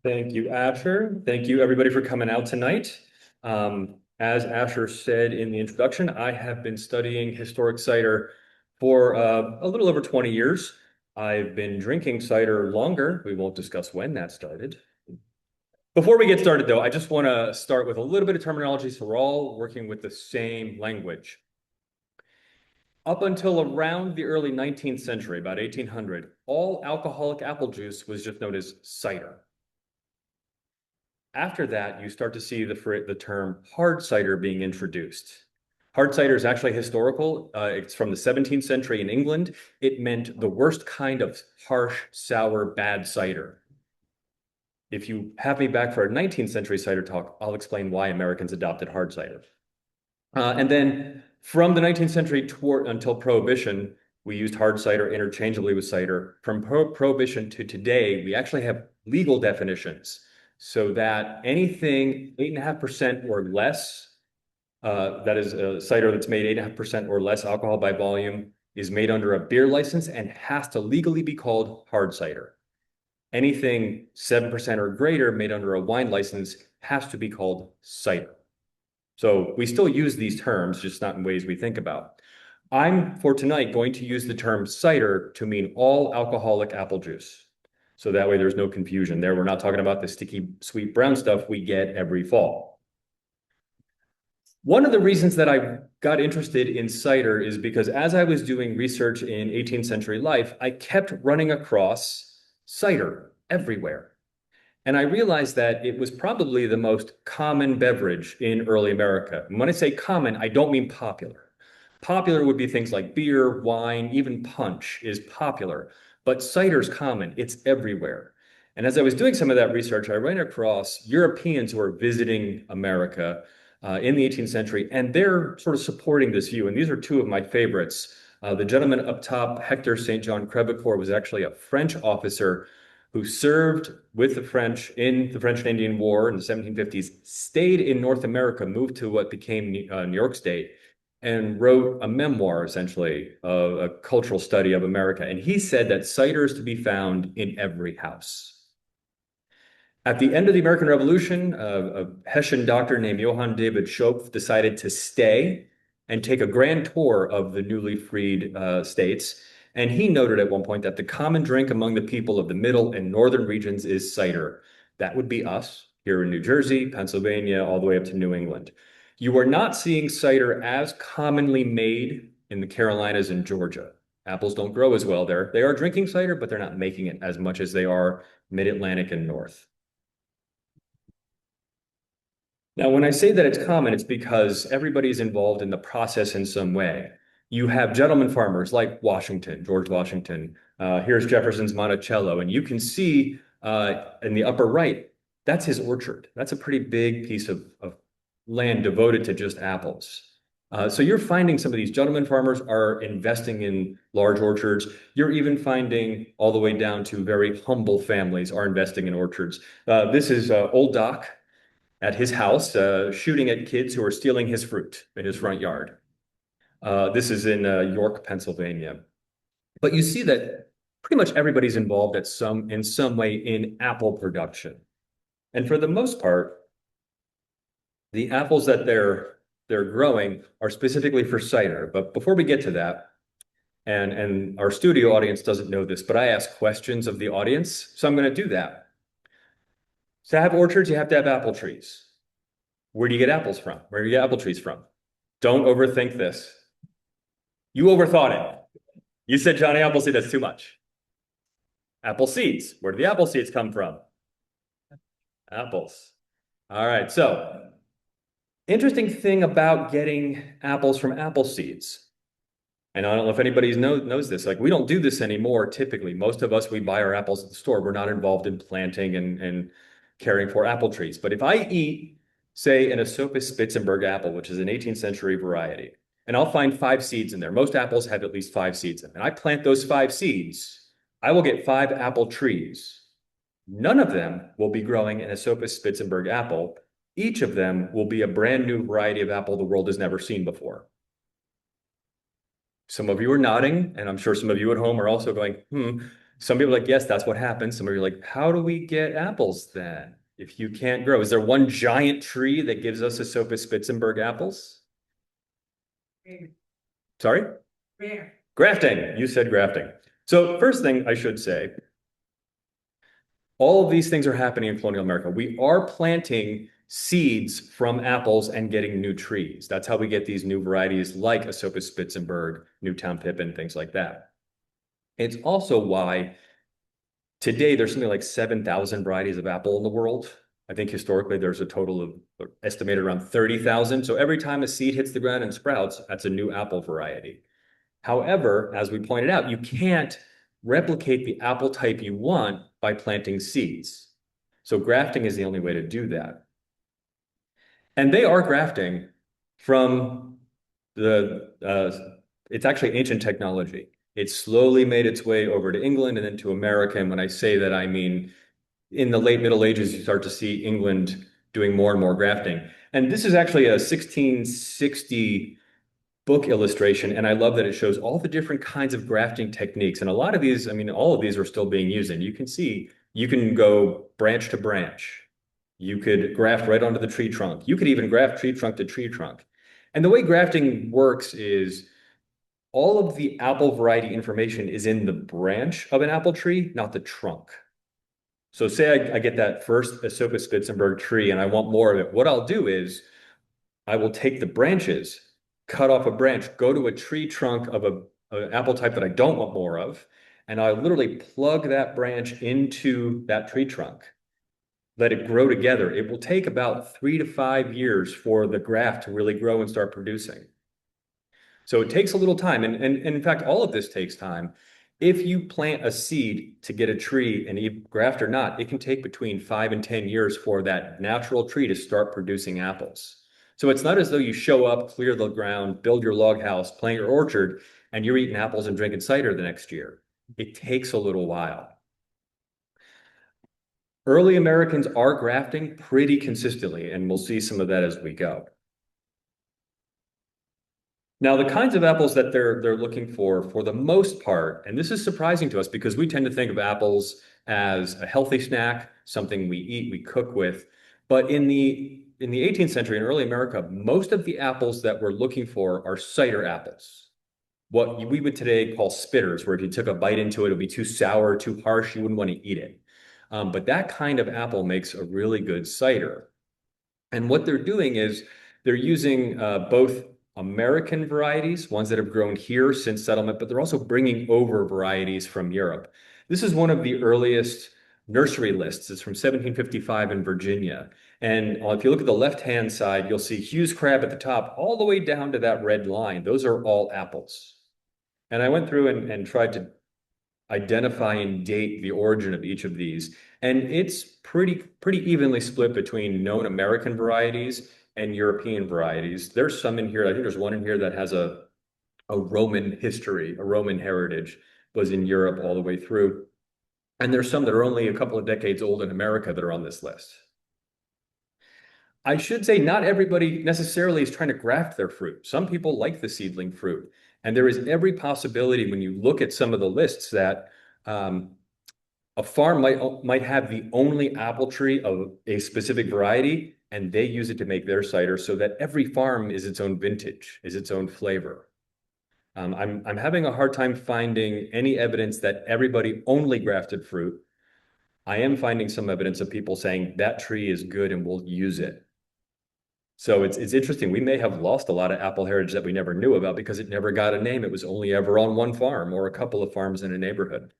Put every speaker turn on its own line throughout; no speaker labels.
Thank you, Asher. Thank you, everybody, for coming out tonight. As Asher said in the introduction, I have been studying historic cider for a little over 20 years. I've been drinking cider longer. We won't discuss when that started. Before we get started, though, I just want to start with a little bit of terminology so we're all working with the same language. Up until around the early 19th century, about 1800, all alcoholic apple juice was just known as cider. After that, you start to see the term hard cider being introduced. Hard cider is actually historical. It's from the 17th century in England. It meant the worst kind of harsh, sour, bad cider. If you have me back for a 19th century cider talk, I'll explain why Americans adopted hard cider. And then from the 19th century until Prohibition, we used hard cider interchangeably with cider. From Prohibition to today, we actually have legal definitions so that anything 8.5% or less, that is a cider that's made 8.5% or less alcohol by volume, is made under a beer license and has to legally be called hard cider. Anything 7% or greater made under a wine license has to be called cider. So we still use these terms, just not in ways we think about. I'm, for tonight, going to use the term cider to mean all alcoholic apple juice. So that way there's no confusion there. We're not talking about the sticky, sweet brown stuff we get every fall. One of the reasons that I got interested in cider is because as I was doing research in 18th century life, I kept running across cider everywhere. And I realized that it was probably the most common beverage in early America. And when I say common, I don't mean popular. Popular would be things like beer, wine, even punch is popular. But cider's common, it's everywhere. And as I was doing some of that research, I ran across Europeans who are visiting America in the 18th century, and they're sort of supporting this view. And these are two of my favorites. The gentleman up top, Hector St. John Crevecoeur, was actually a French officer who served with the French in the French and Indian War in the 1750s, stayed in North America, moved to what became New York State, and wrote a memoir, essentially, a cultural study of America. And he said that cider is to be found in every house. At the end of the American Revolution, a Hessian doctor named Johann David Schopf decided to stay and take a grand tour of the newly freed states. And he noted at one point that the common drink among the people of the middle and northern regions is cider. That would be us here in New Jersey, Pennsylvania, all the way up to New England. You are not seeing cider as commonly made in the Carolinas and Georgia. Apples don't grow as well there. They are drinking cider, but they're not making it as much as they are mid-Atlantic and north. Now, when I say that it's common, it's because everybody's involved in the process in some way. You have gentleman farmers like Washington, George Washington. Here's Jefferson's Monticello, and you can see in the upper right, that's his orchard. That's a pretty big piece of land devoted to just apples. So you're finding some of these gentleman farmers are investing in large orchards. You're even finding all the way down to very humble families are investing in orchards. This is Old Doc at his house, shooting at kids who are stealing his fruit in his front yard. This is in York, Pennsylvania. But you see that pretty much everybody's involved in some way in apple production. And for the most part, the apples that they're growing are specifically for cider. But before we get to that, and our studio audience doesn't know this, but I ask questions of the audience, so I'm going to do that. To have orchards, you have to have apple trees. Where do you get apples from? Where do you get apple trees from? Don't overthink this. You overthought it. You said Johnny Appleseed, that's too much. Apple seeds. Where do the apple seeds come from? Apples. All right, so interesting thing about getting apples from apple seeds. And I don't know if anybody knows this. Like, we don't do this anymore typically. Most of us, we buy our apples at the store. We're not involved in planting and caring for apple trees. But if I eat, say, an Esopus Spitzenberg apple, which is an 18th century variety, and I'll find 5 seeds in there. Most apples have at least 5 seeds in them. And I plant those 5 seeds, I will get 5 apple trees. None of them will be growing an Esopus Spitzenberg apple. Each of them will be a brand new variety of apple the world has never seen before. Some of you are nodding, and I'm sure some of you at home are also going, Some people are like, yes, that's what happens. Some are like, how do we get apples then? If you can't grow, is there one giant tree that gives us Esopus Spitzenberg apples? Sorry? Grafting. You said grafting. So first thing I should say, all of these things are happening in colonial America. We are planting seeds from apples and getting new trees. That's how we get these new varieties like Esopus Spitzenberg, Newtown Pippin, things like that. It's also why today there's something like 7,000 varieties of apple in the world. I think historically there's a total of estimated around 30,000. So every time a seed hits the ground and sprouts, that's a new apple variety. However, as we pointed out, you can't replicate the apple type you want by planting seeds. So grafting is the only way to do that. And they are grafting from it's actually ancient technology. It slowly made its way over to England and then to America. And when I say that, I mean, in the late Middle Ages, you start to see England doing more and more grafting. And this is actually a 1660 book illustration, and I love that it shows all the different kinds of grafting techniques. And a lot of these, I mean, all of these are still being used. And you can see, you can go branch to branch. You could graft right onto the tree trunk. You could even graft tree trunk to tree trunk. And the way grafting works is all of the apple variety information is in the branch of an apple tree, not the trunk. So say I get that first Esopus Spitzenberg tree and I want more of it. What I'll do is I will take the branches, cut off a branch, go to a tree trunk of an apple type that I don't want more of, and I literally plug that branch into that tree trunk, let it grow together. It will take about 3 to 5 years for the graft to really grow and start producing. So it takes a little time. And in fact, all of this takes time. If you plant a seed to get a tree and you graft or not, it can take between 5 and 10 years for that natural tree to start producing apples. So it's not as though you show up, clear the ground, build your log house, plant your orchard, and you're eating apples and drinking cider the next year. It takes a little while. Early Americans are grafting pretty consistently, and we'll see some of that as we go. Now, the kinds of apples that they're looking for the most part, and this is surprising to us because we tend to think of apples as a healthy snack, something we eat, we cook with. But in the 18th century in early America, most of the apples that we're looking for are cider apples. What we would today call spitters, where if you took a bite into it, it would be too sour, too harsh, you wouldn't want to eat it. But that kind of apple makes a really good cider. And what they're doing is they're using both American varieties, ones that have grown here since settlement, but they're also bringing over varieties from Europe. This is one of the earliest nursery lists. It's from 1755 in Virginia. And if you look at the left-hand side, you'll see Hughes crab at the top, all the way down to that red line. Those are all apples. And I went through and tried to identify and date the origin of each of these. And it's pretty evenly split between known American varieties and European varieties. There's some in here, I think there's one in here that has a Roman history, a Roman heritage, was in Europe all the way through. And there's some that are only a couple of decades old in America that are on this list. I should say not everybody necessarily is trying to graft their fruit. Some people like the seedling fruit. And there is every possibility when you look at some of the lists that a farm might have the only apple tree of a specific variety, and they use it to make their cider so that every farm is its own vintage, is its own flavor. I'm having a hard time finding any evidence that everybody only grafted fruit. I am finding some evidence of people saying that tree is good and we'll use it. So it's interesting. We may have lost a lot of apple heritage that we never knew about because it never got a name. It was only ever on one farm or a couple of farms in a neighborhood.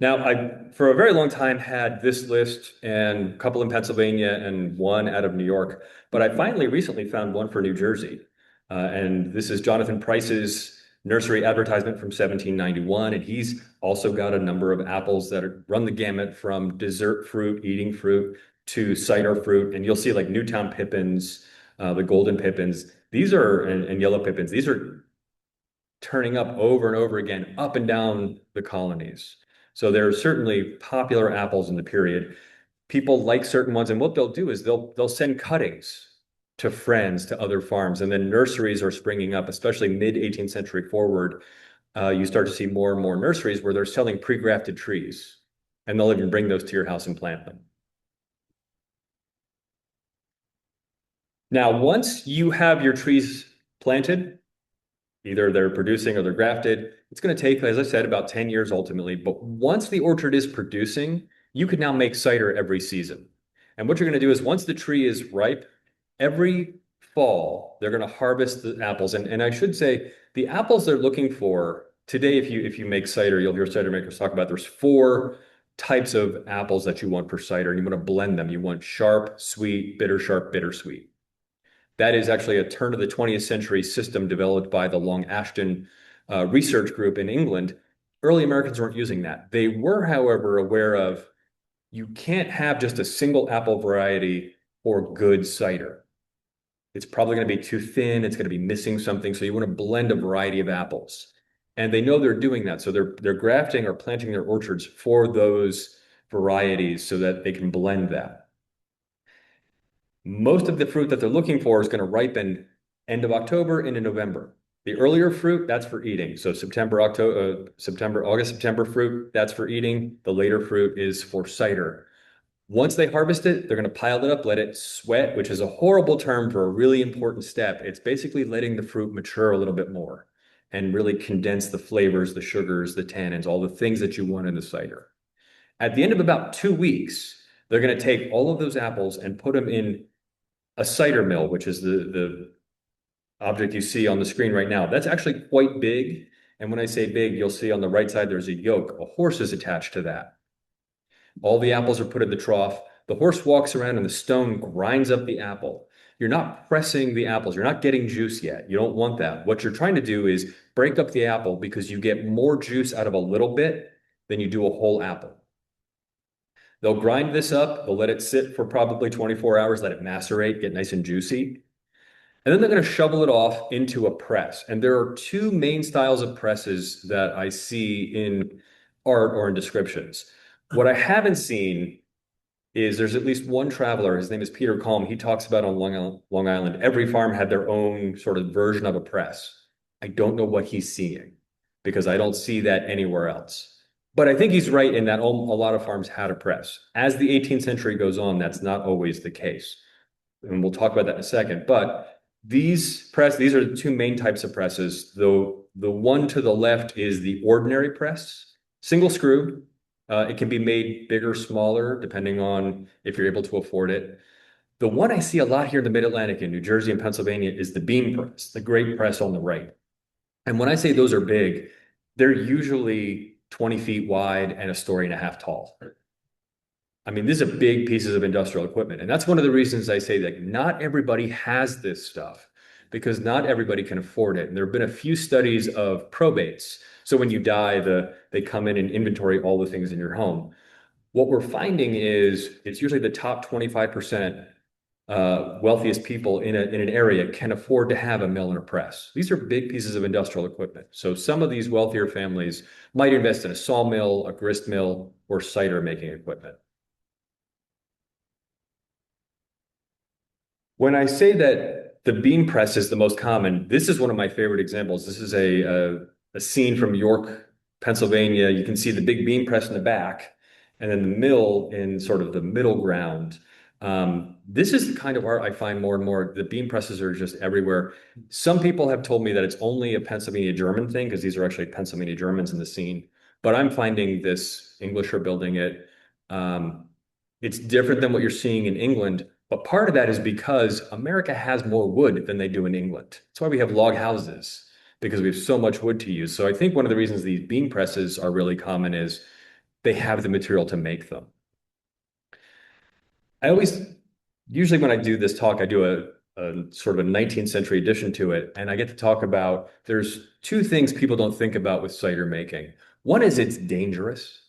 Now, I, for a very long time, had this list and a couple in Pennsylvania and one out of New York, but I finally recently found one for New Jersey. And this is Jonathan Price's nursery advertisement from 1791. And he's also got a number of apples that run the gamut from dessert fruit, eating fruit, to cider fruit. And you'll see like Newtown Pippins, the golden Pippins. These are, and yellow Pippins, these are turning up over and over again, up and down the colonies. So there are certainly popular apples in the period. People like certain ones, and what they'll do is they'll send cuttings to friends, to other farms, and then nurseries are springing up, especially mid 18th century forward, you start to see more and more nurseries where they're selling pre-grafted trees, and they'll even bring those to your house and plant them. Now, once you have your trees planted, either they're producing or they're grafted, it's going to take, as I said, about 10 years ultimately. But once the orchard is producing, you can now make cider every season. And what you're going to do is once the tree is ripe, every fall, they're going to harvest the apples. And I should say, the apples they're looking for today, if you make cider, you'll hear cider makers talk about there's four types of apples that you want for cider, and you want to blend them. You want sharp, sweet, bitter, sweet. That is actually a turn of the 20th century system developed by the Long Ashton research group in England. Early Americans weren't using that. They were, however, aware of you can't have just a single apple variety for good cider. It's probably going to be too thin. It's going to be missing something. So you want to blend a variety of apples. And they know they're doing that. So they're grafting or planting their orchards for those varieties so that they can blend that. Most of the fruit that they're looking for is going to ripen end of October into November. The earlier fruit, that's for eating. So August, September fruit, that's for eating. The later fruit is for cider. Once they harvest it, they're going to pile it up, let it sweat, which is a horrible term for a really important step. It's basically letting the fruit mature a little bit more and really condense the flavors, the sugars, the tannins, all the things that you want in the cider. At the end of about 2 weeks, they're going to take all of those apples and put them in a cider mill, which is the object you see on the screen right now. That's actually quite big. And when I say big, you'll see on the right side, there's a yoke. A horse is attached to that. All the apples are put in the trough. The horse walks around and the stone grinds up the apple. You're not pressing the apples. You're not getting juice yet. You don't want that. What you're trying to do is break up the apple because you get more juice out of a little bit than you do a whole apple. They'll grind this up. They'll let it sit for probably 24 hours, let it macerate, get nice and juicy. And then they're going to shovel it off into a press. And there are two main styles of presses that I see in art or in descriptions. What I haven't seen is there's at least one traveler, his name is Peter Kalm. He talks about on Long Island, every farm had their own sort of version of a press. I don't know what he's seeing because I don't see that anywhere else. But I think he's right in that a lot of farms had a press. As the 18th century goes on, that's not always the case. And we'll talk about that in a second. But these are the two main types of presses. Though the one to the left is the ordinary press, single screw. It can be made bigger, smaller, depending on if you're able to afford it. The one I see a lot here in the Mid-Atlantic in New Jersey and Pennsylvania is the beam press, the great press on the right. And when I say those are big, they're usually 20 feet wide and a story and a half tall. I mean, these are big pieces of industrial equipment. And that's one of the reasons I say that not everybody has this stuff because not everybody can afford it. And there have been a few studies of probates. So when you die, they come in and inventory all the things in your home. What we're finding is it's usually the top 25% wealthiest people in an area can afford to have a mill and a press. These are big pieces of industrial equipment. So some of these wealthier families might invest in a sawmill, a grist mill, or cider making equipment. When I say that the beam press is the most common, this is one of my favorite examples. This is a scene from York, Pennsylvania. You can see the big beam press in the back, and then the mill in sort of the middle ground. This is the kind of art I find more and more. The beam presses are just everywhere. Some people have told me that it's only a Pennsylvania German thing because these are actually Pennsylvania Germans in the scene. But I'm finding this English are building it. It's different than what you're seeing in England. But part of that is because America has more wood than they do in England. That's why we have log houses, because we have so much wood to use. So I think one of the reasons these beam presses are really common is they have the material to make them. Usually when I do this talk, I do a sort of a 19th century addition to it. And I get to talk about, there's two things people don't think about with cider making. One is it's dangerous.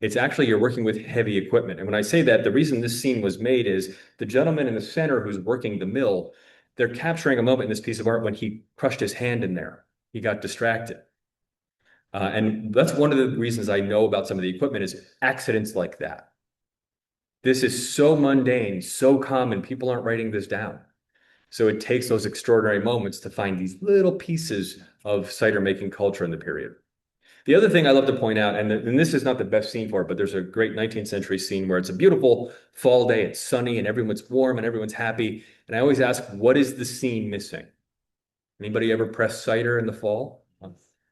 It's actually, you're working with heavy equipment. And when I say that, the reason this scene was made is the gentleman in the center who's working the mill, they're capturing a moment in this piece of art when he crushed his hand in there. He got distracted. And that's one of the reasons I know about some of the equipment is accidents like that. This is so mundane, so common, people aren't writing this down. So it takes those extraordinary moments to find these little pieces of cider making culture in the period. The other thing I love to point out, and this is not the best scene for it, but there's a great 19th century scene where it's a beautiful fall day, it's sunny, and everyone's warm and everyone's happy. And I always ask, what is the scene missing? Anybody ever press cider in the fall?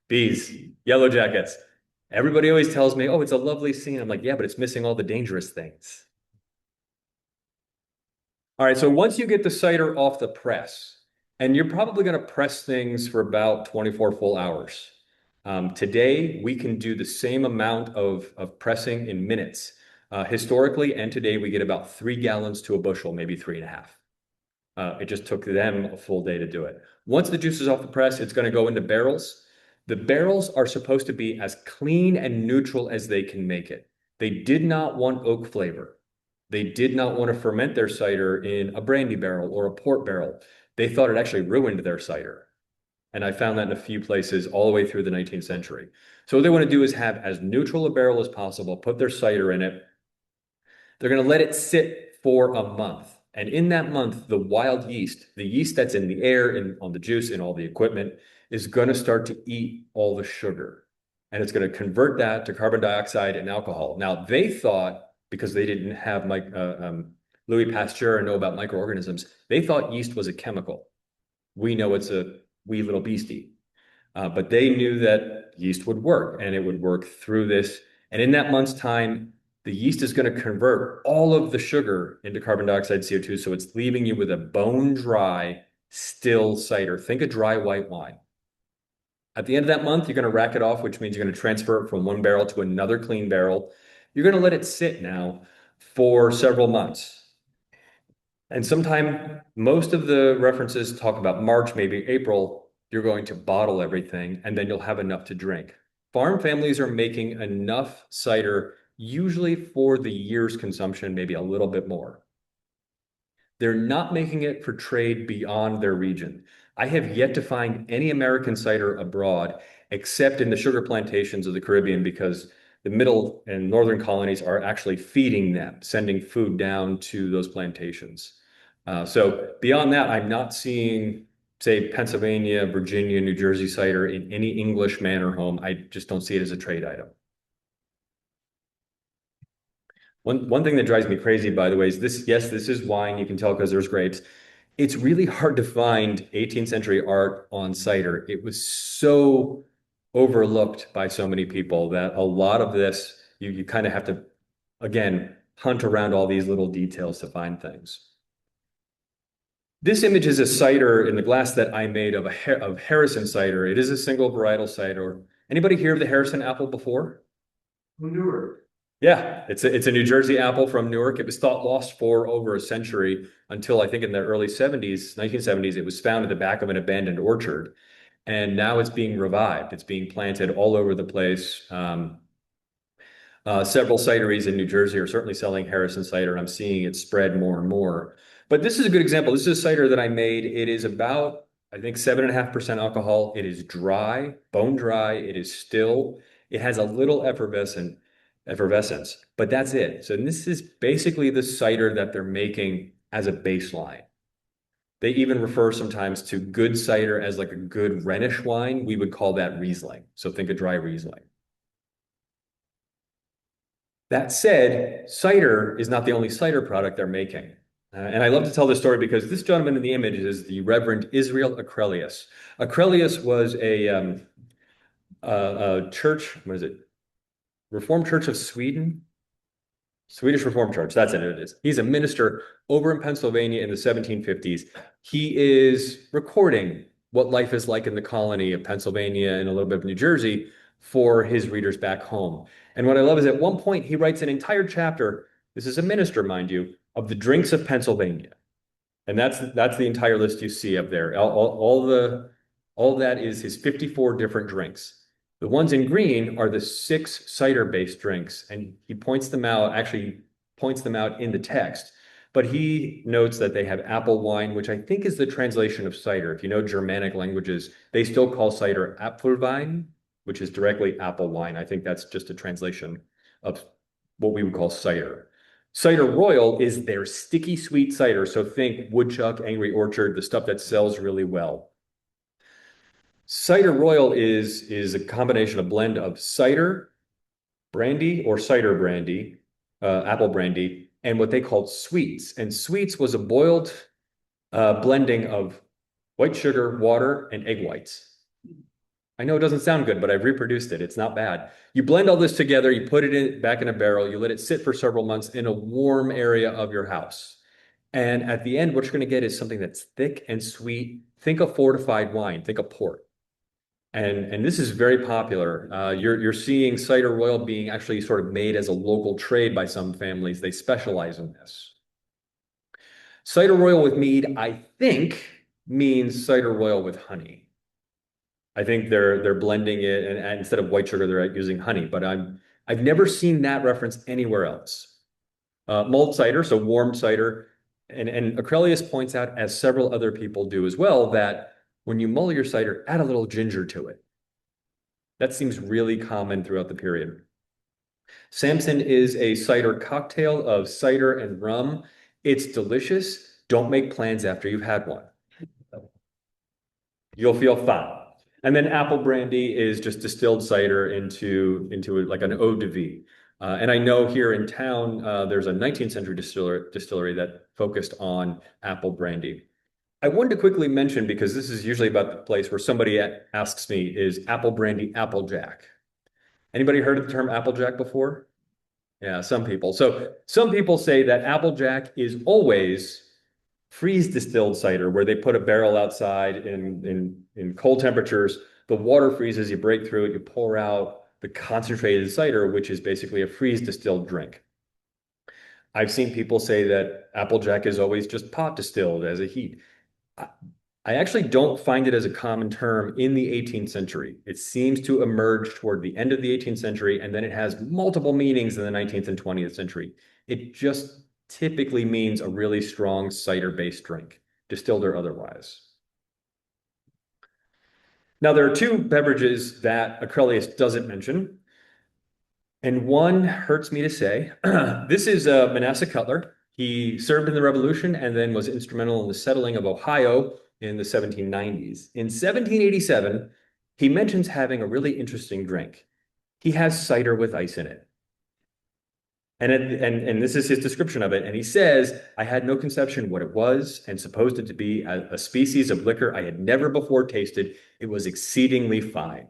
Bees, yellow jackets. Everybody always tells me, oh, it's a lovely scene. I'm like, yeah, but it's missing all the dangerous things. All right, so once you get the cider off the press, and you're probably going to press things for about 24 full hours. Today, we can do the same amount of pressing in minutes. Historically, and today, we get about 3 gallons to a bushel, maybe 3.5. It just took them a full day to do it. Once the juice is off the press, it's going to go into barrels. The barrels are supposed to be as clean and neutral as they can make it. They did not want oak flavor. They did not want to ferment their cider in a brandy barrel or a port barrel. They thought it actually ruined their cider. And I found that in a few places all the way through the 19th century. So what they want to do is have as neutral a barrel as possible, put their cider in it. They're going to let it sit for a month. And in that month, the wild yeast, the yeast that's in the air and on the juice and all the equipment, is going to start to eat all the sugar. And it's going to convert that to carbon dioxide and alcohol. Now, they thought, because they didn't have Louis Pasteur and know about microorganisms, they thought yeast was a chemical. We know it's a wee little beastie. But they knew that yeast would work, and it would work through this. And in that month's time, the yeast is going to convert all of the sugar into carbon dioxide, CO2. So it's leaving you with a bone dry, still cider. Think a dry white wine. At the end of that month, you're going to rack it off, which means you're going to transfer it from one barrel to another clean barrel. You're going to let it sit now for several months. And sometime, most of the references talk about March, maybe April, you're going to bottle everything, and then you'll have enough to drink. Farm families are making enough cider, usually for the year's consumption, maybe a little bit more. They're not making it for trade beyond their region. I have yet to find any American cider abroad, except in the sugar plantations of the Caribbean, because the middle and northern colonies are actually feeding them, sending food down to those plantations. So beyond that, I'm not seeing, say, Pennsylvania, Virginia, New Jersey cider in any English manor home. I just don't see it as a trade item. One thing that drives me crazy, by the way, is this. Yes, this is wine. You can tell because there's grapes. It's really hard to find 18th century art on cider. It was so overlooked by so many people that a lot of this, you kind of have to, again, hunt around all these little details to find things. This image is a cider in the glass that I made of Harrison cider. It is a single varietal cider. Anybody hear of the Harrison apple before?
Newark.
Yeah, it's a New Jersey apple from Newark. It was thought lost for over a century until I think in the early 70s, 1970s, it was found at the back of an abandoned orchard. And now it's being revived. It's being planted all over the place. Several cideries in New Jersey are certainly selling Harrison cider. I'm seeing it spread more and more. But this is a good example. This is a cider that I made. It is about, I think, 7.5% alcohol. It is dry, bone dry. It is still. It has a little effervescence, but that's it. So this is basically the cider that they're making as a baseline. They even refer sometimes to good cider as like a good Rhenish wine. We would call that Riesling. So think a dry Riesling. That said, cider is not the only cider product they're making. And I love to tell this story because this gentleman in the image is the Reverend Israel Acrelius. Acrelius was a church, what is it? Reformed Church of Sweden? Swedish Reformed Church, that's it is. He's a minister over in Pennsylvania in the 1750s. He is recording what life is like in the colony of Pennsylvania and a little bit of New Jersey for his readers back home. And what I love is at one point he writes an entire chapter, this is a minister, mind you, of the drinks of Pennsylvania. And that's the entire list you see up there. All that is his 54 different drinks. The ones in green are the 6 cider-based drinks, and he points them out, actually points them out in the text. But he notes that they have apple wine, which I think is the translation of cider. If you know Germanic languages, they still call cider Apfelwein, which is directly apple wine. I think that's just a translation of what we would call cider. Cider Royal is their sticky sweet cider. So think Woodchuck, Angry Orchard, the stuff that sells really well. Cider Royal is a combination, a blend of cider, brandy or cider brandy, apple brandy, and what they called sweets. And sweets was a boiled blending of white sugar, water, and egg whites. I know it doesn't sound good, but I've reproduced it. It's not bad. You blend all this together, you put it back in a barrel, you let it sit for several months in a warm area of your house. And at the end, what you're going to get is something that's thick and sweet. Think of fortified wine, think of port. And this is very popular. You're seeing cider royal being actually sort of made as a local trade by some families. They specialize in this. Cider royal with mead, I think, means cider royal with honey. I think they're blending it, and instead of white sugar, they're using honey. But I've never seen that reference anywhere else. Mulled cider, so warm cider, and Acrelius points out, as several other people do as well, that when you mull your cider, add a little ginger to it. That seems really common throughout the period. Samson is a cider cocktail of cider and rum. It's delicious. Don't make plans after you've had one. You'll feel fine. And then apple brandy is just distilled cider into like an eau de vie. And I know here in town, there's a 19th century distillery that focused on apple brandy. I wanted to quickly mention, because this is usually about the place where somebody asks me, is apple brandy Applejack? Anybody heard of the term Applejack before? Yeah, some people. So some people say that Applejack is always freeze distilled cider, where they put a barrel outside in cold temperatures, the water freezes, you break through it, you pour out the concentrated cider, which is basically a freeze distilled drink. I've seen people say that Applejack is always just pot distilled as a heat. I actually don't find it as a common term in the 18th century. It seems to emerge toward the end of the 18th century, and then it has multiple meanings in the 19th and 20th century. It just typically means a really strong cider-based drink, distilled or otherwise. Now, there are two beverages that Acrelius doesn't mention, and one hurts me to say. This is Manasseh Cutler. He served in the Revolution and then was instrumental in the settling of Ohio in the 1790s. In 1787, he mentions having a really interesting drink. He has cider with ice in it. And this is his description of it. And he says, I had no conception what it was, and supposed it to be a species of liquor I had never before tasted. It was exceedingly fine.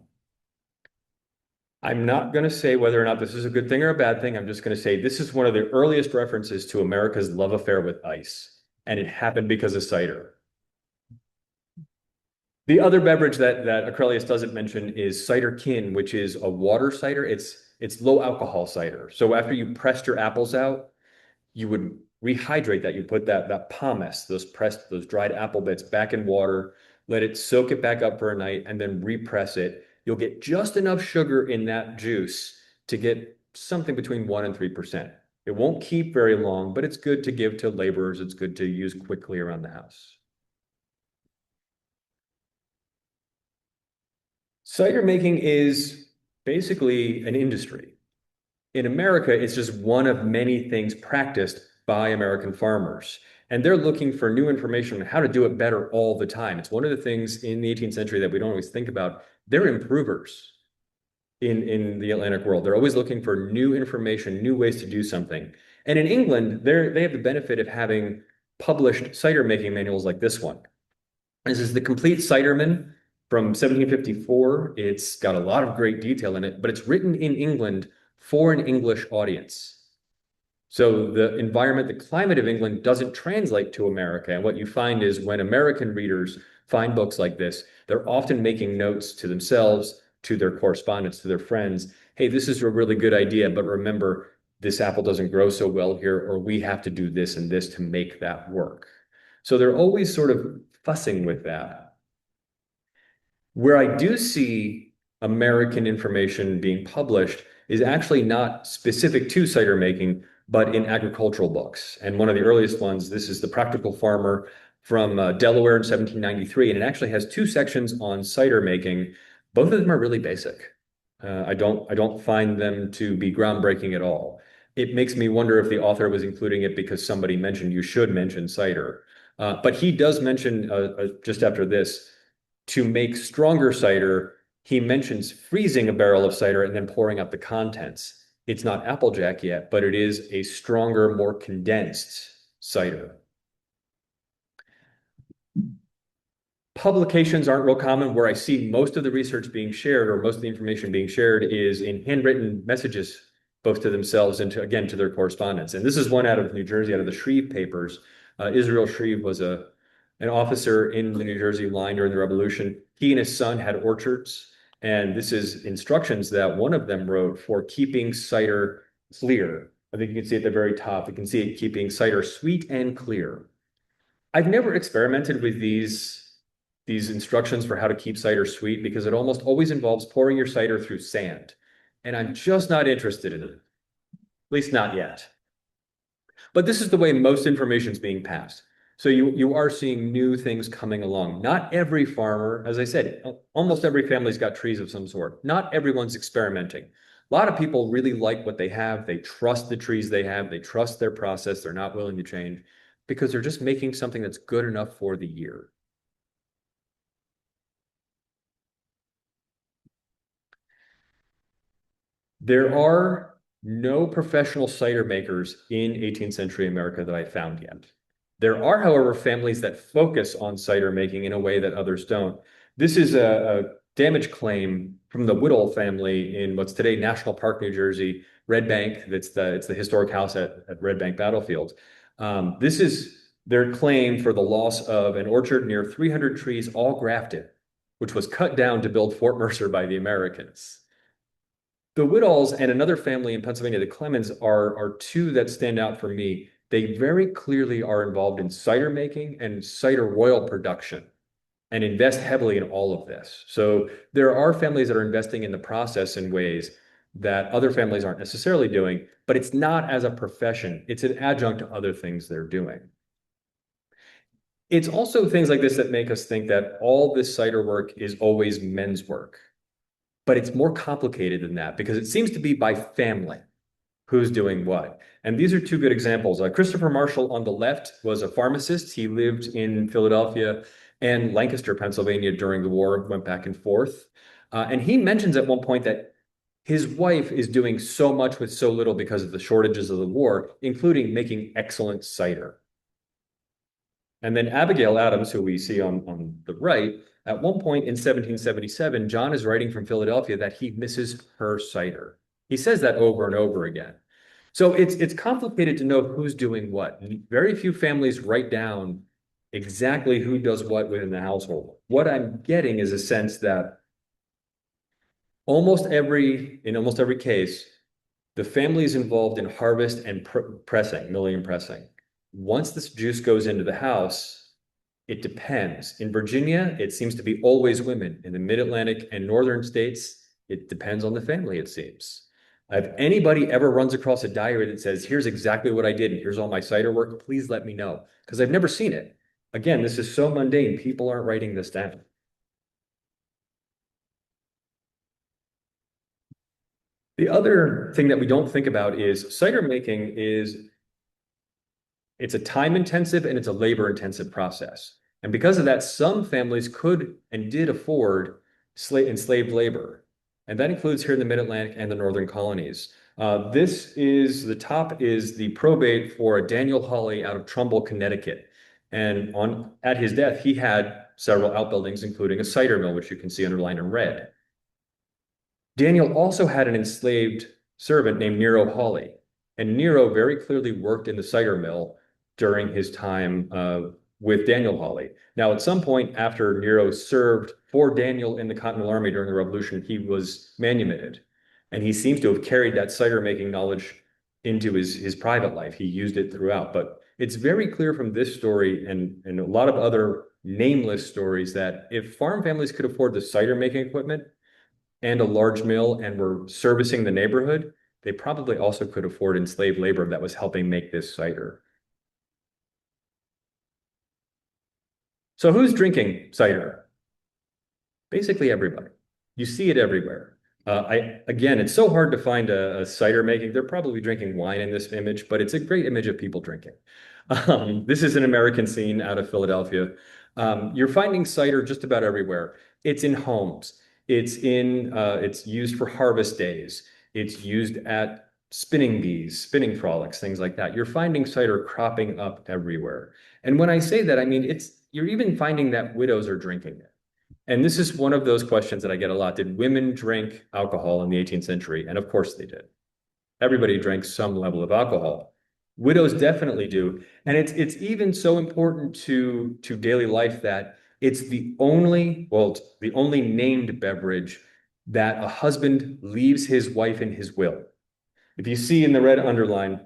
I'm not going to say whether or not this is a good thing or a bad thing. I'm just going to say this is one of the earliest references to America's love affair with ice. And it happened because of cider. The other beverage that Acrelius doesn't mention is cider kin, which is a water cider. It's low alcohol cider. So after you pressed your apples out, you would rehydrate that. You put that pomace, those dried apple bits back in water, let it soak it back up for a night, and then repress it. You'll get just enough sugar in that juice to get something between 1% and 3%. It won't keep very long, but it's good to give to laborers. It's good to use quickly around the house. Cider making is basically an industry. In America, it's just one of many things practiced by American farmers. And they're looking for new information on how to do it better all the time. It's one of the things in the 18th century that we don't always think about. They're improvers in the Atlantic world. They're always looking for new information, new ways to do something. And in England, they have the benefit of having published cider making manuals like this one. This is the Complete Ciderman from 1754. It's got a lot of great detail in it, but it's written in England for an English audience. So the environment, the climate of England doesn't translate to America. And what you find is when American readers find books like this, they're often making notes to themselves, to their correspondents, to their friends. Hey, this is a really good idea, but remember, this apple doesn't grow so well here, or we have to do this and this to make that work. So they're always sort of fussing with that. Where I do see American information being published is actually not specific to cider making, but in agricultural books. And one of the earliest ones, this is The Practical Farmer from Delaware in 1793. And it actually has two sections on cider making. Both of them are really basic. I don't find them to be groundbreaking at all. It makes me wonder if the author was including it because somebody mentioned you should mention cider. But he does mention just after this, to make stronger cider, he mentions freezing a barrel of cider and then pouring out the contents. It's not Applejack yet, but it is a stronger, more condensed cider. Publications aren't real common. Where I see most of the research being shared or most of the information being shared is in handwritten messages, both to themselves and to, again, to their correspondents. And this is one out of New Jersey, out of the Shreve papers. Israel Shreve was an officer in the New Jersey line during the Revolution. He and his son had orchards, and this is instructions that one of them wrote for keeping cider clear. I think you can see at the very top, you can see it keeping cider sweet and clear. I've never experimented with these instructions for how to keep cider sweet because it almost always involves pouring your cider through sand. And I'm just not interested in it, at least not yet. But this is the way most information is being passed. So you are seeing new things coming along. Not every farmer, as I said, almost every family's got trees of some sort. Not everyone's experimenting. A lot of people really like what they have. They trust the trees they have. They trust their process. They're not willing to change because they're just making something that's good enough for the year. There are no professional cider makers in 18th century America that I found yet. There are, however, families that focus on cider making in a way that others don't. This is a damage claim from the Whittle family in what's today National Park, New Jersey, Red Bank. It's the historic house at Red Bank Battlefield. This is their claim for the loss of an orchard near 300 trees, all grafted, which was cut down to build Fort Mercer by the Americans. The Whittles and another family in Pennsylvania, the Clemens, are two that stand out for me. They very clearly are involved in cider making and cider oil production and invest heavily in all of this. So there are families that are investing in the process in ways that other families aren't necessarily doing, but it's not as a profession. It's an adjunct to other things they're doing. It's also things like this that make us think that all this cider work is always men's work. But it's more complicated than that because it seems to be by family who's doing what. And these are two good examples. Christopher Marshall on the left was a pharmacist. He lived in Philadelphia and Lancaster, Pennsylvania during the war, went back and forth. And he mentions at one point that his wife is doing so much with so little because of the shortages of the war, including making excellent cider. And then Abigail Adams, who we see on the right, at one point in 1777, John is writing from Philadelphia that he misses her cider. He says that over and over again. So it's complicated to know who's doing what. Very few families write down exactly who does what within the household. What I'm getting is a sense that in almost every case, the family is involved in harvest and pressing, milling and pressing. Once this juice goes into the house, it depends. In Virginia, it seems to be always women. In the mid-Atlantic and northern states, it depends on the family, it seems. If anybody ever runs across a diary that says, here's exactly what I did and here's all my cider work, please let me know, because I've never seen it. Again, this is so mundane. People aren't writing this down. The other thing that we don't think about is cider making it's a time intensive and it's a labor intensive process. And because of that, some families could and did afford enslaved labor. And that includes here in the Mid-Atlantic and the Northern colonies. The top is the probate for a Daniel Hawley out of Trumbull, Connecticut. And at his death, he had several outbuildings, including a cider mill, which you can see underlined in red. Daniel also had an enslaved servant named Nero Hawley. And Nero very clearly worked in the cider mill during his time with Daniel Hawley. Now, at some point after Nero served for Daniel in the Continental Army during the Revolution, he was manumitted. And he seems to have carried that cider making knowledge into his private life. He used it throughout. But it's very clear from this story and a lot of other nameless stories that if farm families could afford the cider making equipment and a large mill and were servicing the neighborhood, they probably also could afford enslaved labor that was helping make this cider. So who's drinking cider? Basically everybody. You see it everywhere. Again, it's so hard to find a cider making. They're probably drinking wine in this image, but it's a great image of people drinking. This is an American scene out of Philadelphia. You're finding cider just about everywhere. It's in homes. It's used for harvest days. It's used at spinning bees, spinning frolics, things like that. You're finding cider cropping up everywhere. And when I say that, I mean you're even finding that widows are drinking it. And this is one of those questions that I get a lot. Did women drink alcohol in the 18th century? And of course they did. Everybody drank some level of alcohol. Widows definitely do. And it's even so important to daily life that it's the only named beverage that a husband leaves his wife in his will. If you see in the red underline,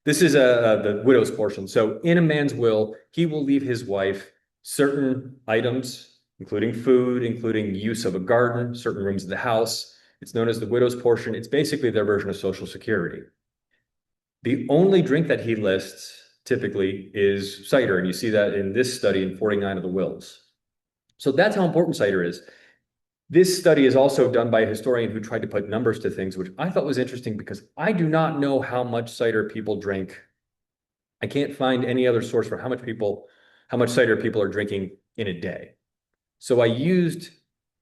this is the widow's portion. So in a man's will, he will leave his wife certain items, including food, including use of a garden, certain rooms of the house. It's known as the widow's portion. It's basically their version of Social Security. The only drink that he lists typically is cider, and you see that in this study in 49 of the wills. So that's how important cider is. This study is also done by a historian who tried to put numbers to things, which I thought was interesting because I do not know how much cider people drink. I can't find any other source for how much cider people are drinking in a day. So I used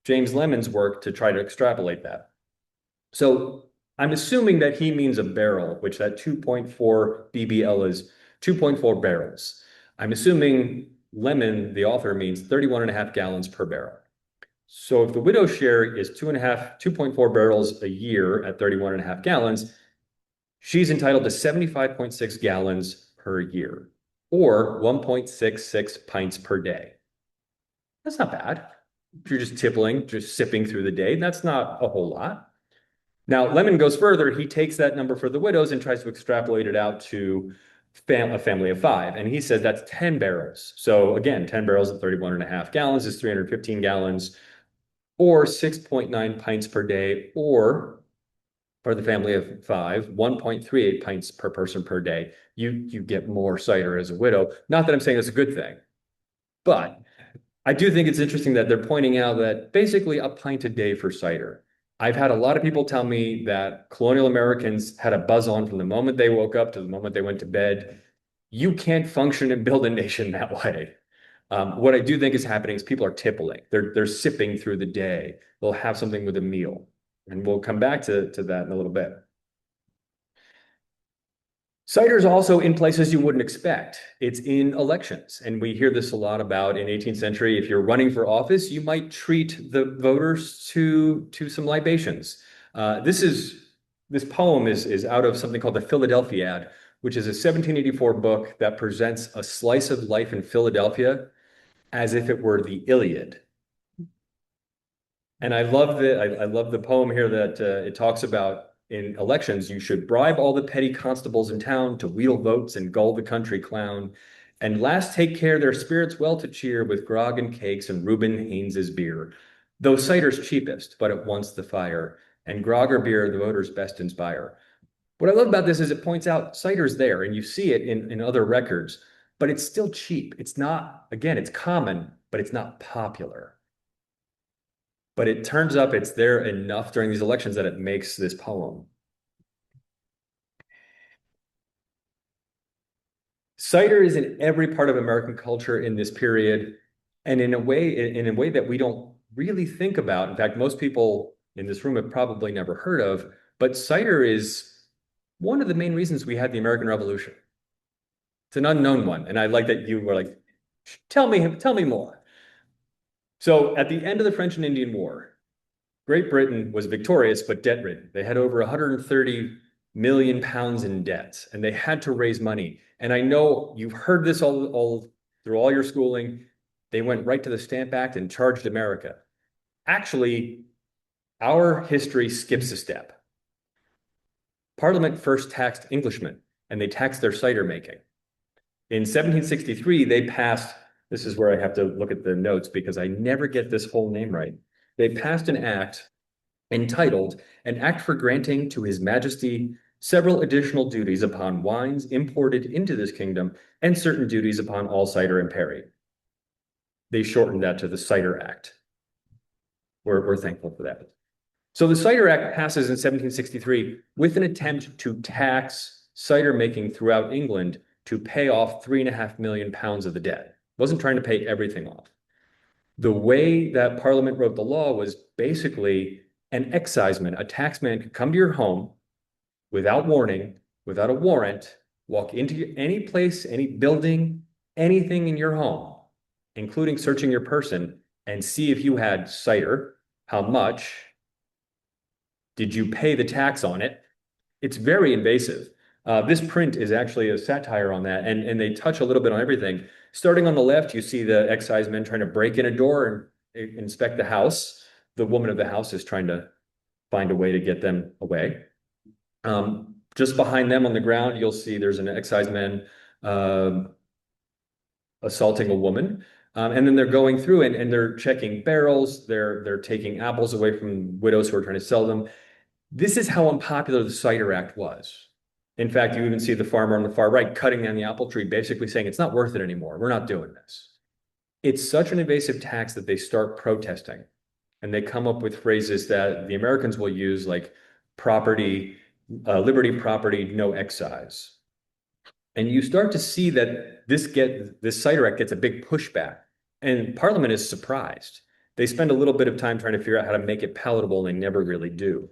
James Lemon's work to try to extrapolate that. So I'm assuming that he means a barrel, which that 2.4 BBL is 2.4 barrels. I'm assuming Lemon, the author, means 31.5 gallons per barrel. So if the widow's share is 2.4 barrels a year at 31.5 gallons, she's entitled to 75.6 gallons per year, or 1.66 pints per day. That's not bad. If you're just tippling, just sipping through the day, that's not a whole lot. Now, Lemon goes further. He takes that number for the widows and tries to extrapolate it out to a family of 5. And he says that's 10 barrels. So again, 10 barrels at 31.5 gallons is 315 gallons, or 6.9 pints per day, or for the family of 5, 1.38 pints per person per day. You get more cider as a widow. Not that I'm saying that's a good thing, but I do think it's interesting that they're pointing out that basically a pint a day for cider. I've had a lot of people tell me that colonial Americans had a buzz on from the moment they woke up to the moment they went to bed. You can't function and build a nation that way. What I do think is happening is people are tippling. They're sipping through the day. They'll have something with a meal. And we'll come back to that in a little bit. Cider is also in places you wouldn't expect. It's in elections. And we hear this a lot about in 18th century. If you're running for office, you might treat the voters to some libations. This poem is out of something called the Philadelphiad, which is a 1784 book that presents a slice of life in Philadelphia as if it were the Iliad. And I love the poem here that it talks about in elections, you should bribe all the petty constables in town to wheedle votes and gull the country clown. And last take care their spirits well to cheer with grog and cakes and Reuben Haynes's beer. Though cider's cheapest, but it wants the fire, and grog or beer the voters best inspire. What I love about this is it points out cider's there, and you see it in other records, but it's still cheap. It's not, again, it's common, but it's not popular. But it turns up it's there enough during these elections that it makes this poem. Cider is in every part of American culture in this period, and in a way that we don't really think about. In fact, most people in this room have probably never heard of, but cider is one of the main reasons we had the American Revolution. It's an unknown one, and I like that you were like, tell me more. So at the end of the French and Indian War, Great Britain was victorious but debt-ridden. They had over 130 million pounds in debt, and they had to raise money. And I know you've heard this all through all your schooling. They went right to the Stamp Act and charged America. Actually, our history skips a step. Parliament first taxed Englishmen, and they taxed their cider making. In 1763, they passed, this is where I have to look at the notes because I never get this whole name right. They passed an act entitled An Act for Granting to His Majesty several additional duties upon wines imported into this kingdom and certain duties upon all cider and perry. They shortened that to the Cider Act. We're thankful for that. So the Cider Act passes in 1763 with an attempt to tax cider making throughout England to pay off 3.5 million pounds of the debt. Wasn't trying to pay everything off. The way that Parliament wrote the law was basically an exciseman, a taxman could come to your home without warning, without a warrant, walk into any place, any building, anything in your home, including searching your person, and see if you had cider, how much, did you pay the tax on it? It's very invasive. This print is actually a satire on that, and they touch a little bit on everything. Starting on the left, you see the excisemen trying to break in a door and inspect the house. The woman of the house is trying to find a way to get them away. Just behind them on the ground, you'll see there's an exciseman assaulting a woman. And then they're going through and they're checking barrels. They're taking apples away from widows who are trying to sell them. This is how unpopular the Cider Act was. In fact, you even see the farmer on the far right cutting down the apple tree, basically saying it's not worth it anymore. We're not doing this. It's such an invasive tax that they start protesting. And they come up with phrases that the Americans will use, like property, liberty, property, no excise. And you start to see that this Cider Act gets a big pushback. And Parliament is surprised. They spend a little bit of time trying to figure out how to make it palatable, and they never really do.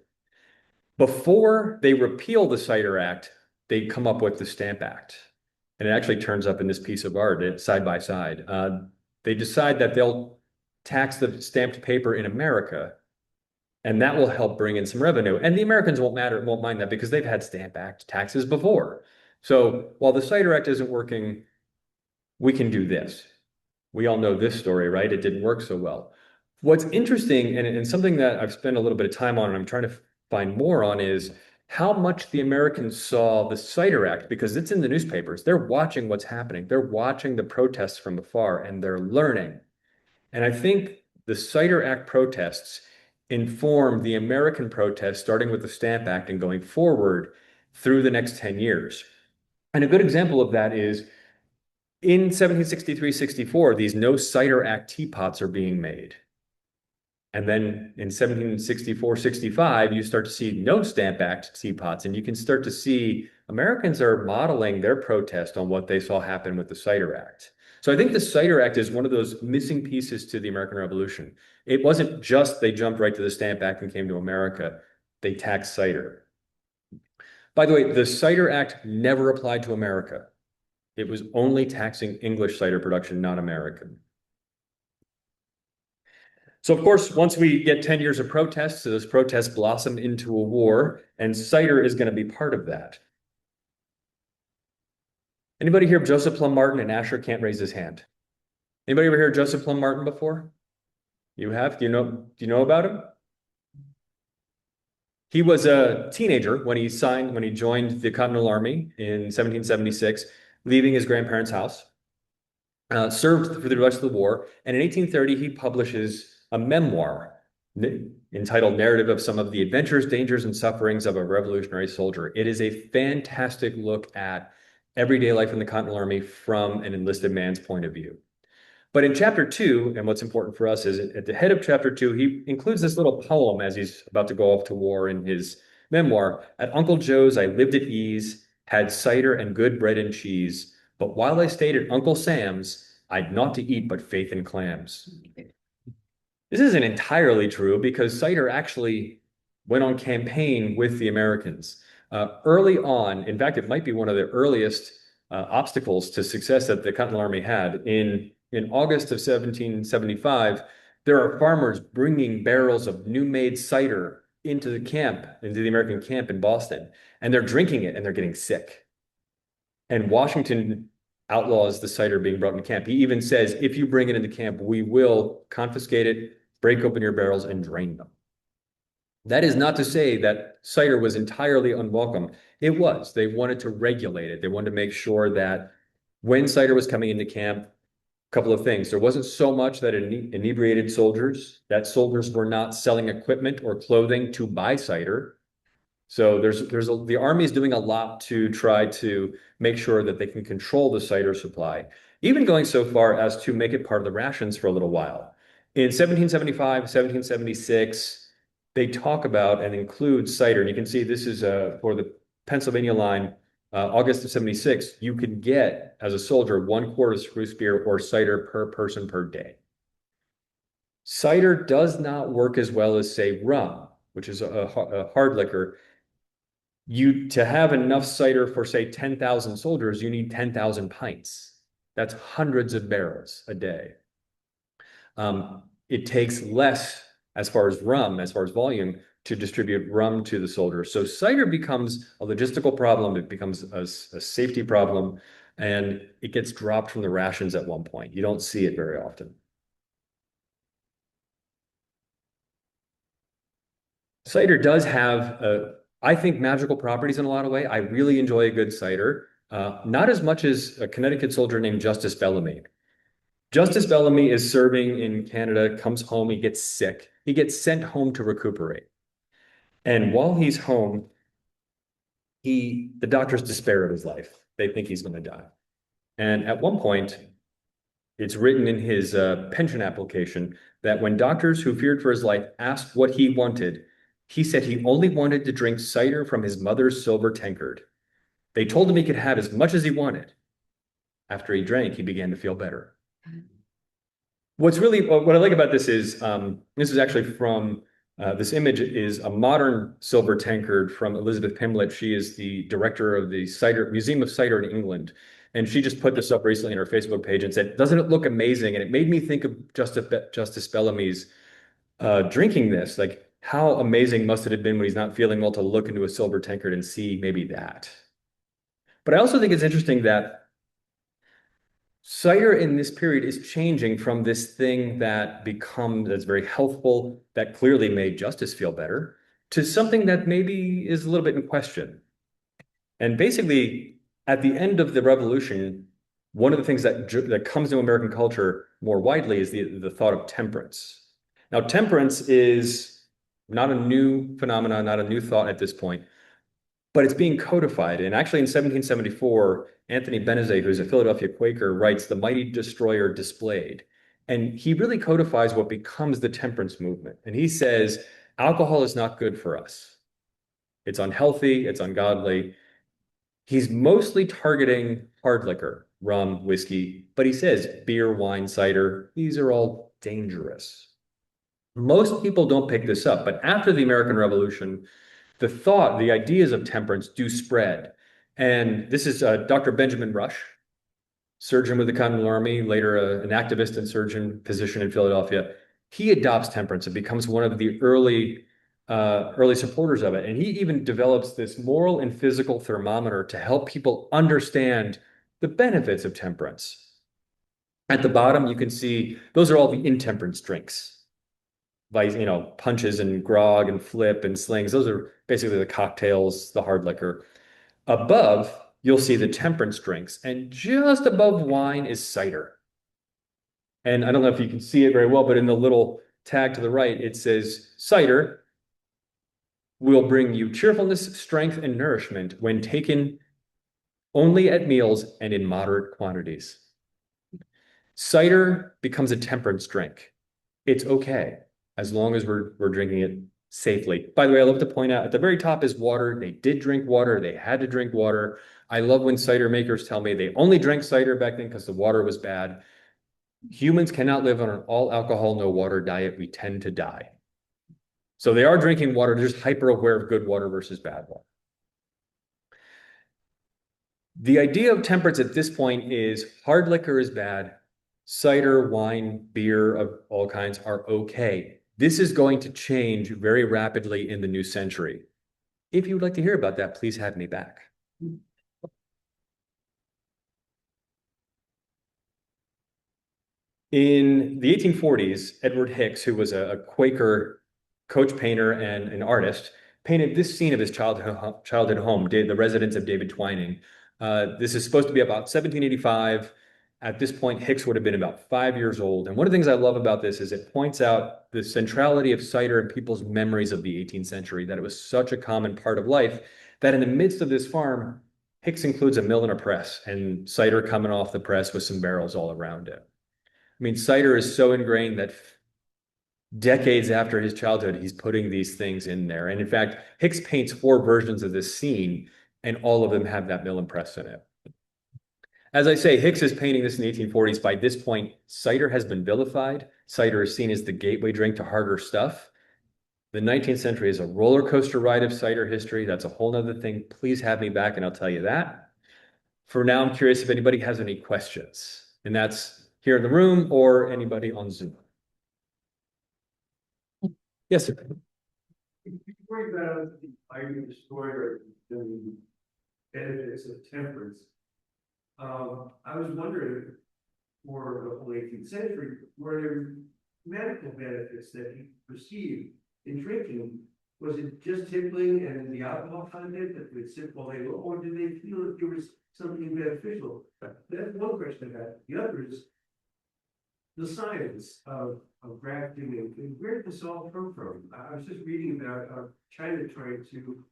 Before they repeal the Cider Act, they come up with the Stamp Act. And it actually turns up in this piece of art, side by side. They decide that they'll tax the stamped paper in America, and that will help bring in some revenue. And the Americans won't mind that because they've had Stamp Act taxes before. So while the Cider Act isn't working, we can do this. We all know this story, right? It didn't work so well. What's interesting, and something that I've spent a little bit of time on, and I'm trying to find more on, is how much the Americans saw the Cider Act, because it's in the newspapers. They're watching what's happening. They're watching the protests from afar, and they're learning. And I think the Cider Act protests informed the American protests, starting with the Stamp Act and going forward through the next 10 years. And a good example of that is in 1763-64, these No Cider Act teapots are being made. And then in 1764-65, you start to see no Stamp Act teapots, and you can start to see Americans are modeling their protest on what they saw happen with the Cider Act. So I think the Cider Act is one of those missing pieces to the American Revolution. It wasn't just they jumped right to the Stamp Act and came to America. They taxed cider. By the way, the Cider Act never applied to America. It was only taxing English cider production, not American. So of course, once we get 10 years of protests, so those protests blossomed into a war, and cider is going to be part of that. Anybody hear of Joseph Plum Martin? And Asher can't raise his hand. Anybody ever heard of Joseph Plum Martin before? You have? Do you know about him? He was a teenager when he joined the Continental Army in 1776, leaving his grandparents' house, served for the rest of the war, and in 1830 he publishes a memoir entitled Narrative of Some of the Adventures, Dangers, and Sufferings of a Revolutionary Soldier. It is a fantastic look at everyday life in the Continental Army from an enlisted man's point of view. But in chapter 2, and what's important for us is at the head of chapter 2, he includes this little poem as he's about to go off to war in his memoir. At Uncle Joe's, I lived at ease, had cider and good bread and cheese. But while I stayed at Uncle Sam's, I'd naught to eat but faith and clams. This isn't entirely true because cider actually went on campaign with the Americans. Early on, in fact, it might be one of the earliest obstacles to success that the Continental Army had. In August of 1775, there are farmers bringing barrels of new-made cider into the American camp in Boston, and they're drinking it and they're getting sick. And Washington outlaws the cider being brought into camp. He even says, if you bring it into camp, we will confiscate it, break open your barrels, and drain them. That is not to say that cider was entirely unwelcome. It was. They wanted to regulate it. They wanted to make sure that when cider was coming into camp, a couple of things. There wasn't so much that it inebriated soldiers, that soldiers were not selling equipment or clothing to buy cider. So the Army is doing a lot to try to make sure that they can control the cider supply, even going so far as to make it part of the rations for a little while. In 1775, 1776, they talk about and include cider. And you can see this is for the Pennsylvania line, August of 76, you could get, as a soldier, 1 quart of spruce beer or cider per person per day. Cider does not work as well as, say, rum, which is a hard liquor. To have enough cider for, say, 10,000 soldiers, you need 10,000 pints. That's hundreds of barrels a day. It takes less as far as rum, as far as volume, to distribute rum to the soldiers. So cider becomes a logistical problem. It becomes a safety problem, and it gets dropped from the rations at one point. You don't see it very often. Cider does have, I think, magical properties in a lot of ways. I really enjoy a good cider, not as much as a Connecticut soldier named Justice Bellamy. Justice Bellamy is serving in Canada, comes home, he gets sick. He gets sent home to recuperate. And while he's home, the doctors despair of his life. They think he's going to die. And at one point, it's written in his pension application that when doctors who feared for his life asked what he wanted, he said he only wanted to drink cider from his mother's silver tankard. They told him he could have as much as he wanted. After he drank, he began to feel better. What I like about this is, this is actually from, this image is a modern silver tankard from Elizabeth Pimlett. She is the director of the Museum of Cider in England. And she just put this up recently on her Facebook page and said, doesn't it look amazing? And it made me think of Justice Bellamy's drinking this. Like, how amazing must it have been when he's not feeling well to look into a silver tankard and see maybe that. But I also think it's interesting that cider in this period is changing from this thing that's very healthful, that clearly made Justice feel better, to something that maybe is a little bit in question. And basically, at the end of the Revolution, one of the things that comes into American culture more widely is the thought of temperance. Now, temperance is not a new phenomenon, not a new thought at this point, but it's being codified. And actually in 1774, Anthony Benezet, who's a Philadelphia Quaker, writes The Mighty Destroyer Displayed. And he really codifies what becomes the temperance movement. And he says, alcohol is not good for us. It's unhealthy, it's ungodly. He's mostly targeting hard liquor, rum, whiskey, but he says beer, wine, cider, these are all dangerous. Most people don't pick this up, but after the American Revolution, the ideas of temperance do spread. And this is Dr. Benjamin Rush, surgeon with the Continental Army, later an activist and surgeon physician in Philadelphia. He adopts temperance and becomes one of the early supporters of it. And he even develops this moral and physical thermometer to help people understand the benefits of temperance. At the bottom, you can see those are all the intemperance drinks. Punches and grog and flip and slings. Those are basically the cocktails, the hard liquor. Above, you'll see the temperance drinks, and just above wine is cider. And I don't know if you can see it very well, but in the little tag to the right, it says, cider will bring you cheerfulness, strength, and nourishment when taken only at meals and in moderate quantities. Cider becomes a temperance drink. It's okay, as long as we're drinking it safely. By the way, I love to point out at the very top is water. They did drink water. They had to drink water. I love when cider makers tell me they only drank cider back then because the water was bad. Humans cannot live on an all alcohol, no water diet. We tend to die. So they are drinking water. They're just hyper aware of good water versus bad water. The idea of temperance at this point is hard liquor is bad. Cider, wine, beer of all kinds are okay. This is going to change very rapidly in the new century. If you would like to hear about that, please have me back. In the 1840s, Edward Hicks, who was a Quaker coach painter and an artist, painted this scene of his childhood home, the residence of David Twining. This is supposed to be about 1785. At this point, Hicks would have been about 5 years old. And one of the things I love about this is it points out the centrality of cider in people's memories of the 18th century, that it was such a common part of life that in the midst of this farm, Hicks includes a mill and a press, and cider coming off the press with some barrels all around it. I mean, cider is so ingrained that decades after his childhood, he's putting these things in there. And in fact, Hicks paints 4 versions of this scene, and all of them have that mill impress in it. As I say, Hicks is painting this in the 1840s. By this point, cider has been vilified. Cider is seen as the gateway drink to harder stuff. The 19th century is a roller coaster ride of cider history. That's a whole nother thing. Please have me back and I'll tell you that. For now, I'm curious if anybody has any questions, and that's here in the room or anybody on Zoom. Yes, sir.
Before about the Irish destroyer, the benefits of temperance, I was wondering, for the whole 18th century, were there medical benefits that he received in drinking? Was it just tippling and the alcohol content that would sip while they were, or did they feel that there was something beneficial? That's one question I had. The other is the science of grafting, and where did this all come from? I was just reading about China trying to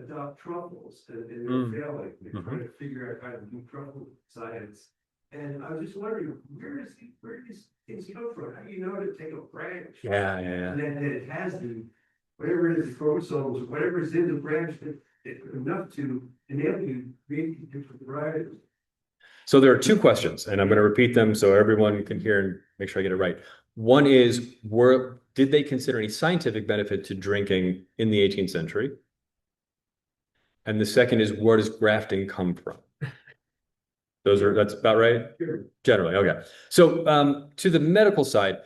adopt truffles and they're failing. They're trying to figure out how to do truffle science. And I was just wondering, where does things come from? How do you know to take a branch?
Yeah.
And then it has whatever it is, the chromosomes, whatever is in the branch, enough to enable you to create different varieties.
So there are 2 questions, and I'm going to repeat them so everyone can hear and make sure I get it right. One is, did they consider any scientific benefit to drinking in the 18th century? And the second is, where does grafting come from? That's about right?
Sure.
Generally, okay. So to the medical side,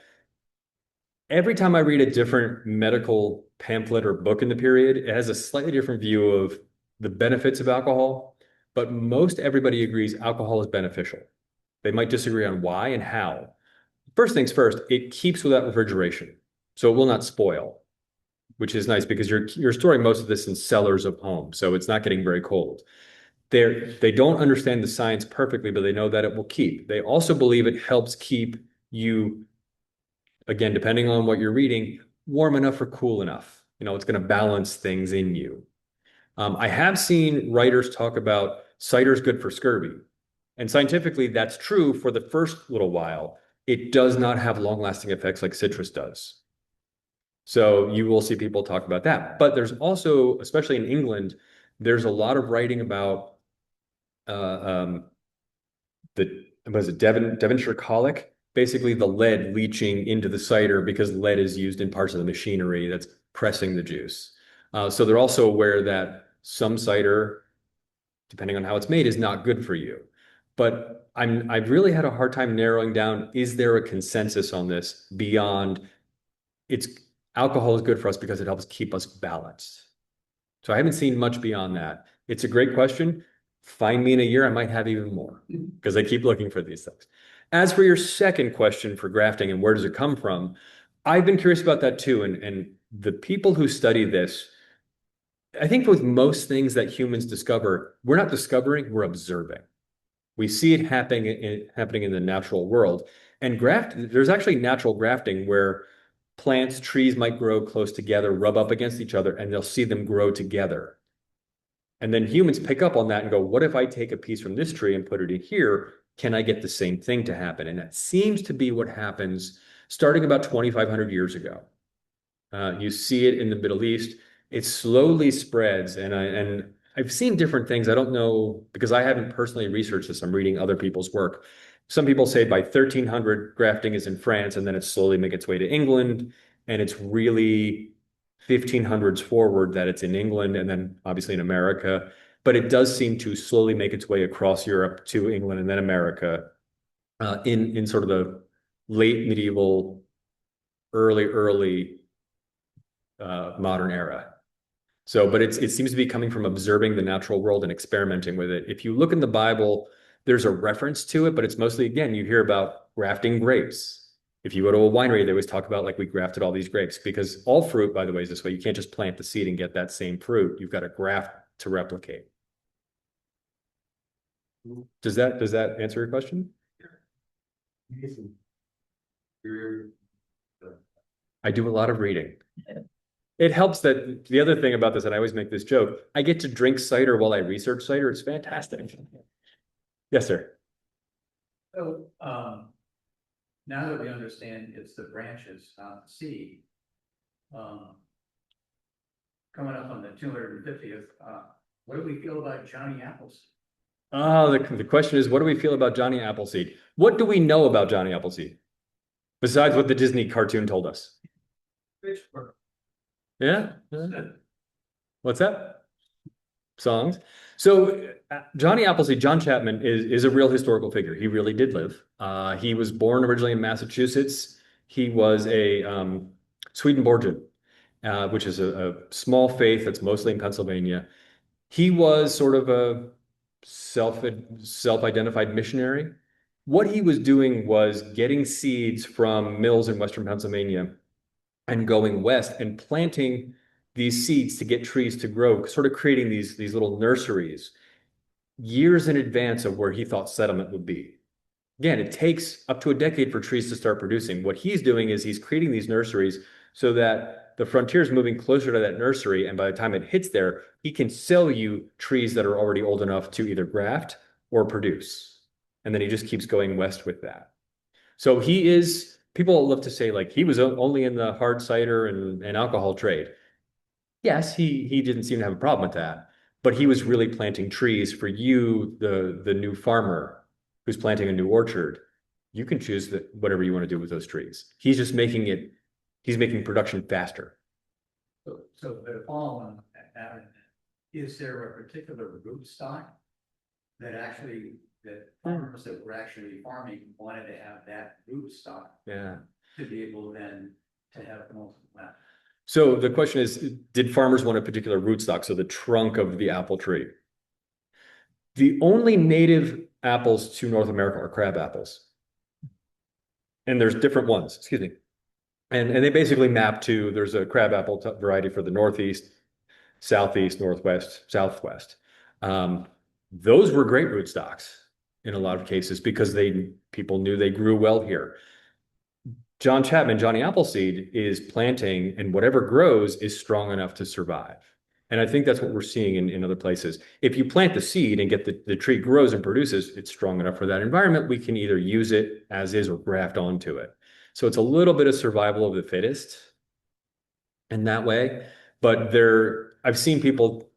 every time I read a different medical pamphlet or book in the period, it has a slightly different view of the benefits of alcohol, but most everybody agrees alcohol is beneficial. They might disagree on why and how. First things first, it keeps without refrigeration, so it will not spoil, which is nice because you're storing most of this in cellars of homes, so it's not getting very cold. They don't understand the science perfectly, but they know that it will keep. They also believe it helps keep you, again, depending on what you're reading, warm enough or cool enough. It's going to balance things in you. I have seen writers talk about cider is good for scurvy. And scientifically, that's true for the first little while. It does not have long-lasting effects like citrus does. So you will see people talk about that. But there's also, especially in England, there's a lot of writing about Devonshire colic, basically the lead leaching into the cider because lead is used in parts of the machinery that's pressing the juice. So they're also aware that some cider, depending on how it's made, is not good for you. But I've really had a hard time narrowing down, is there a consensus on this beyond alcohol is good for us because it helps keep us balanced. So I haven't seen much beyond that. It's a great question. Find me in a year, I might have even more because I keep looking for these things. As for your second question for grafting and where does it come from, I've been curious about that too. And the people who study this, I think with most things that humans discover, we're not discovering, we're observing. We see it happening in the natural world. And there's actually natural grafting where plants, trees might grow close together, rub up against each other, and they'll see them grow together. And then humans pick up on that and go, what if I take a piece from this tree and put it in here? Can I get the same thing to happen? And that seems to be what happens starting about 2,500 years ago. You see it in the Middle East. It slowly spreads. And I've seen different things. I don't know, because I haven't personally researched this. I'm reading other people's work. Some people say by 1300, grafting is in France, and then it's slowly making its way to England. And it's really 1500s forward that it's in England and then obviously in America. But it does seem to slowly make its way across Europe to England and then America in sort of the late medieval, early modern era. So, but it seems to be coming from observing the natural world and experimenting with it. If you look in the Bible, there's a reference to it, but it's mostly, again, you hear about grafting grapes. If you go to a winery, they always talk about like we grafted all these grapes, because all fruit, by the way, is this way. You can't just plant the seed and get that same fruit. You've got to graft to replicate. Does that answer your question? I do a lot of reading. It helps that the other thing about this, and I always make this joke, I get to drink cider while I research cider. It's fantastic. Yes, sir.
So, now that we understand it's the branches, not the seed, coming up on the 250th, what do we feel about Johnny Appleseed?
Oh, the question is, what do we feel about Johnny Appleseed? What do we know about Johnny Appleseed? Besides what the Disney cartoon told us?
Pittsburgh.
Yeah? What's that? Songs. So Johnny Appleseed, John Chapman is a real historical figure. He really did live. He was born originally in Massachusetts. He was a Swedenborgian, which is a small faith that's mostly in Pennsylvania. He was sort of a self-identified missionary. What he was doing was getting seeds from mills in Western Pennsylvania and going west and planting these seeds to get trees to grow, sort of creating these little nurseries years in advance of where he thought settlement would be. Again, it takes up to a decade for trees to start producing. What he's doing is he's creating these nurseries so that the frontier is moving closer to that nursery, and by the time it hits there, he can sell you trees that are already old enough to either graft or produce. And then he just keeps going west with that. So he is, people love to say like he was only in the hard cider and alcohol trade. Yes, he didn't seem to have a problem with that, but he was really planting trees for you, the new farmer who's planting a new orchard. You can choose whatever you want to do with those trees. He's just he's making production faster.
So to follow on that, is there a particular rootstock that farmers that were actually farming wanted to have that rootstock
Yeah.
to be able then to have multiple apples?
So the question is, did farmers want a particular rootstock, so the trunk of the apple tree? The only native apples to North America are crab apples. And there's different ones, excuse me. And they basically map to, there's a crab apple variety for the Northeast, Southeast, Northwest, Southwest. Those were great rootstocks in a lot of cases because people knew they grew well here. John Chapman, Johnny Appleseed is planting, and whatever grows is strong enough to survive. And I think that's what we're seeing in other places. If you plant the seed and get the tree grows and produces, it's strong enough for that environment. We can either use it as is or graft onto it. So it's a little bit of survival of the fittest in that way. But I've seen people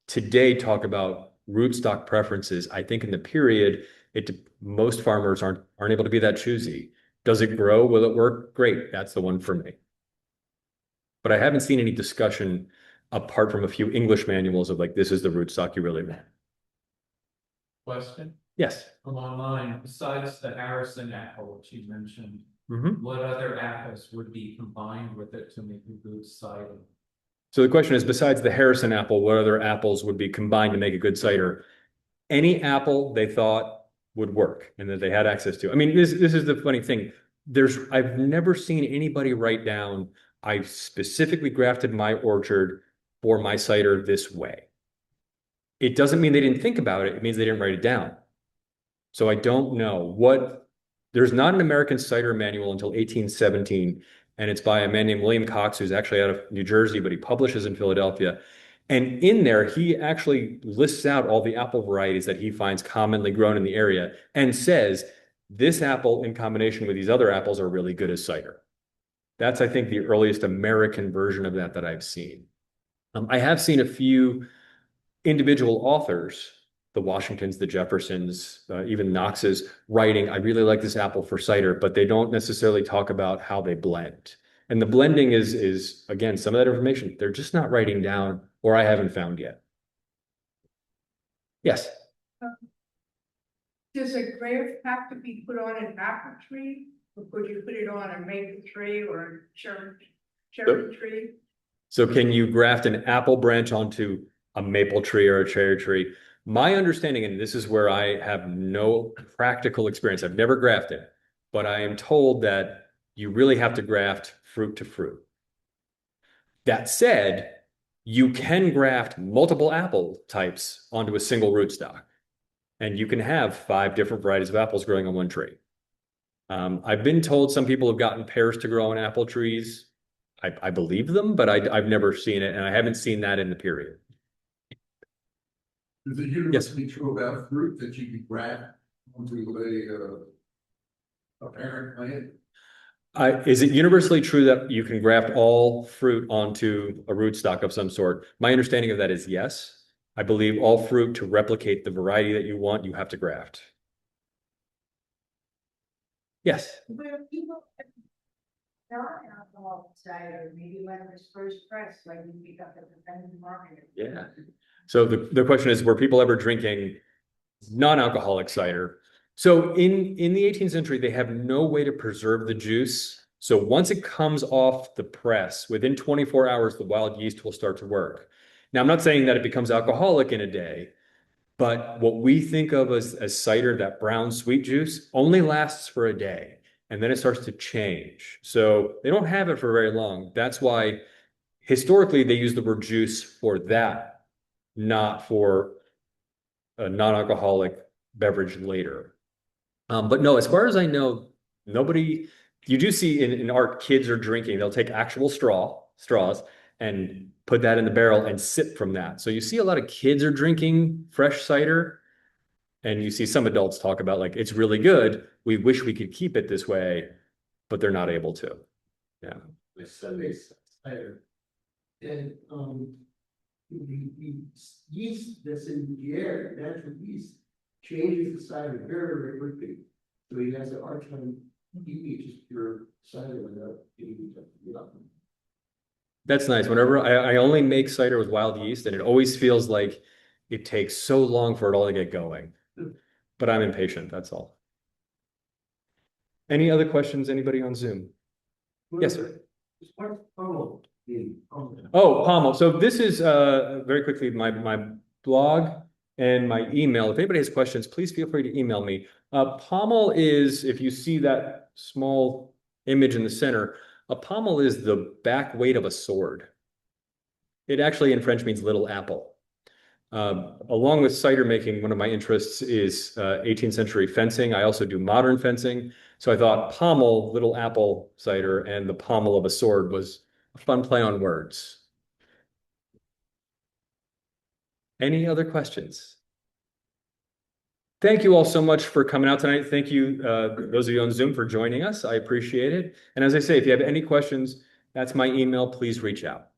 today talk about rootstock preferences. I think in the period, most farmers aren't able to be that choosy. Does it grow? Will it work? Great. That's the one for me. But I haven't seen any discussion apart from a few English manuals of like, this is the rootstock you really want.
Question
Yes.
from online, besides the Harrison apple, which you mentioned,
Mm-hmm.
what other apples would be combined with it to make a good cider?
So the question is, besides the Harrison apple, what other apples would be combined to make a good cider? Any apple they thought would work and that they had access to. I mean, this is the funny thing. I've never seen anybody write down, I specifically grafted my orchard for my cider this way. It doesn't mean they didn't think about it. It means they didn't write it down. So I don't know there's not an American cider manual until 1817. And it's by a man named William Cox, who's actually out of New Jersey, but he publishes in Philadelphia. And in there, he actually lists out all the apple varieties that he finds commonly grown in the area and says, this apple in combination with these other apples are really good as cider. That's, I think, the earliest American version of that I've seen. I have seen a few individual authors, the Washingtons, the Jeffersons, even Knox's, writing, I really like this apple for cider, but they don't necessarily talk about how they blend. And the blending is again, some of that information they're just not writing down, or I haven't found yet. Yes.
Does a graft have to be put on an apple tree, or could you put it on a maple tree or a cherry tree?
So can you graft an apple branch onto a maple tree or a cherry tree? My understanding, and this is where I have no practical experience, I've never grafted, but I am told that you really have to graft fruit to fruit. That said, you can graft multiple apple types onto a single rootstock, and you can have 5 different varieties of apples growing on one tree. I've been told some people have gotten pears to grow on apple trees. I believe them, but I've never seen it, and I haven't seen that in the period.
Is it universally true about fruit that you can graft onto a parent plant?
Is it universally true that you can graft all fruit onto a rootstock of some sort? My understanding of that is yes. I believe all fruit, to replicate the variety that you want, you have to graft. Yes.
Where people non-alcoholic cider, maybe when it was first pressed, like you pick up at the vending market.
Yeah. So the question is, were people ever drinking non-alcoholic cider? So in the 18th century, they have no way to preserve the juice. So once it comes off the press, within 24 hours, the wild yeast will start to work. Now, I'm not saying that it becomes alcoholic in a day, but what we think of as cider, that brown sweet juice, only lasts for a day, and then it starts to change. So they don't have it for very long. That's why historically they use the word juice for that, not for a non-alcoholic beverage later. But no, as far as I know, nobody, you do see in art, kids are drinking, they'll take actual straws and put that in the barrel and sip from that. So you see a lot of kids are drinking fresh cider, and you see some adults talk about like, it's really good. We wish we could keep it this way, but they're not able to. Yeah.
My son makes cider. And the yeast that's in the air, natural yeast, changes the cider very, very quickly. So he has a hard time eating just pure cider without getting it up.
That's nice. Whenever I only make cider with wild yeast, and it always feels like it takes so long for it all to get going. But I'm impatient, that's all. Any other questions, anybody on Zoom? Yes, sir.
What's pommel mean?
Oh, Pommel. So this is very quickly my blog and my email. If anybody has questions, please feel free to email me. Pommel is, if you see that small image in the center, a pommel is the back weight of a sword. It actually in French means little apple. Along with cider making, one of my interests is 18th century fencing. I also do modern fencing. So I thought pommel, little apple cider, and the pommel of a sword was a fun play on words. Any other questions? Thank you all so much for coming out tonight. Thank you, those of you on Zoom, for joining us. I appreciate it. And as I say, if you have any questions, that's my email. Please reach out.